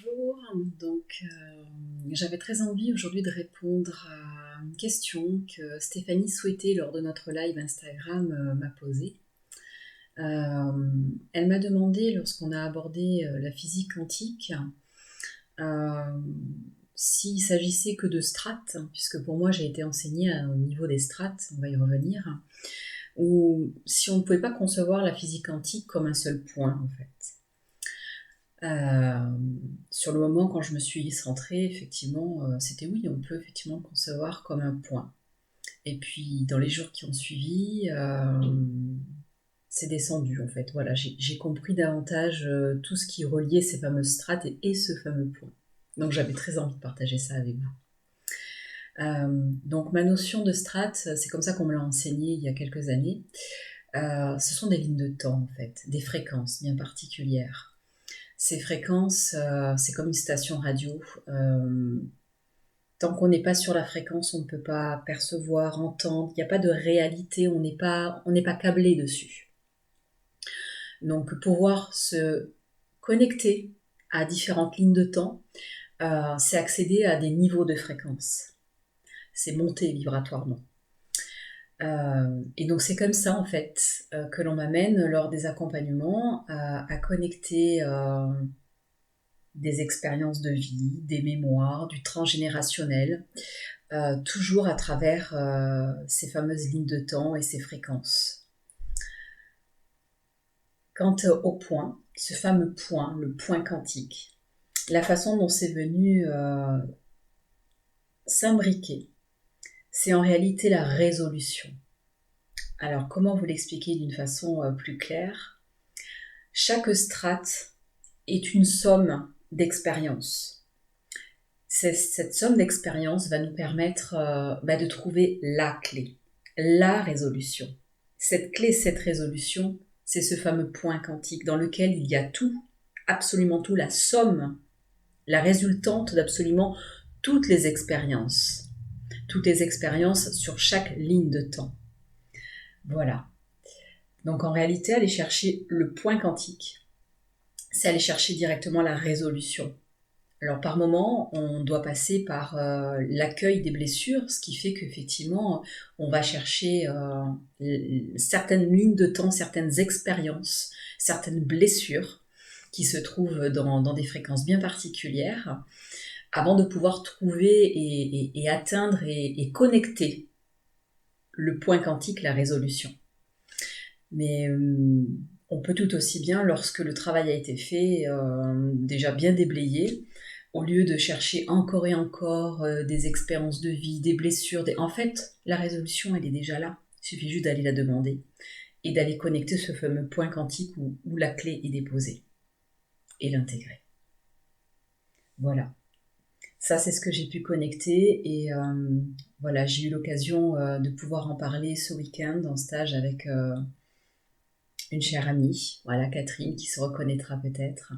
Bonjour, j'avais très envie aujourd'hui de répondre à une question que Stéphanie souhaitait lors de notre live Instagram m'a posée. Elle m'a demandé, lorsqu'on a abordé la physique quantique, euh, s'il s'agissait que de strates, puisque pour moi j'ai été enseignée au niveau des strates, on va y revenir, ou si on ne pouvait pas concevoir la physique quantique comme un seul point en fait. Sur le moment, quand je me suis centrée, effectivement, c'était oui, on peut effectivement le concevoir comme un point. Et puis, dans les jours qui ont suivi, c'est descendu en fait. Voilà, j'ai compris davantage tout ce qui reliait ces fameuses strates et ce fameux point. Donc, j'avais très envie de partager ça avec vous. Donc, ma notion de strate, c'est comme ça qu'on me l'a enseigné il y a quelques années. Ce sont des lignes de temps en fait, des fréquences bien particulières. Ces fréquences, c'est comme une station radio. Tant qu'on n'est pas sur la fréquence, on ne peut pas percevoir, entendre. Il n'y a pas de réalité, on n'est pas câblé dessus. Donc pouvoir se connecter à différentes lignes de temps, c'est accéder à des niveaux de fréquence. C'est monter vibratoirement. Et donc c'est comme ça en fait que l'on m'amène lors des accompagnements à connecter des expériences de vie, des mémoires, du transgénérationnel, toujours à travers ces fameuses lignes de temps et ces fréquences. Quant au point, ce fameux point, le point quantique, la façon dont c'est venu s'imbriquer, c'est en réalité la résolution. Alors comment vous l'expliquer d'une façon plus claire ? Chaque strate est une somme d'expériences. Cette somme d'expériences va nous permettre de trouver la clé, la résolution. Cette clé, cette résolution, c'est ce fameux point quantique dans lequel il y a tout, absolument tout, la somme, la résultante d'absolument toutes les expériences sur chaque ligne de temps. Voilà. Donc en réalité, aller chercher le point quantique, c'est aller chercher directement la résolution. Alors par moment, on doit passer par l'accueil des blessures, ce qui fait qu'effectivement, on va chercher certaines lignes de temps, certaines expériences, certaines blessures qui se trouvent dans des fréquences bien particulières, avant de pouvoir trouver et atteindre et connecter le point quantique, la résolution. Mais on peut tout aussi bien, lorsque le travail a été fait, déjà bien déblayé, au lieu de chercher encore et encore des expériences de vie, des blessures, en fait, la résolution, elle est déjà là. Il suffit juste d'aller la demander et d'aller connecter ce fameux point quantique où la clé est déposée et l'intégrer. Voilà. Ça, c'est ce que j'ai pu connecter et voilà, j'ai eu l'occasion de pouvoir en parler ce week-end en stage avec une chère amie, voilà, Catherine, qui se reconnaîtra peut-être.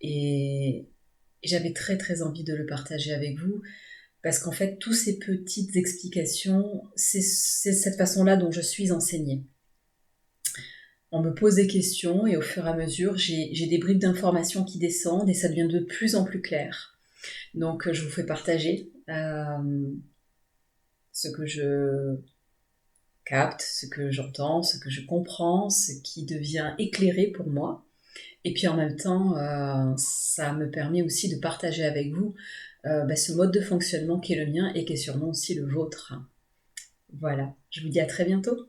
Et j'avais très très envie de le partager avec vous, parce qu'en fait, toutes ces petites explications, c'est cette façon-là dont je suis enseignée. On me pose des questions et au fur et à mesure, j'ai des bribes d'informations qui descendent et ça devient de plus en plus clair. Donc, je vous fais partager ce que je capte, ce que j'entends, ce que je comprends, ce qui devient éclairé pour moi. Et puis en même temps, ça me permet aussi de partager avec vous ce mode de fonctionnement qui est le mien et qui est sûrement aussi le vôtre. Voilà, je vous dis à très bientôt.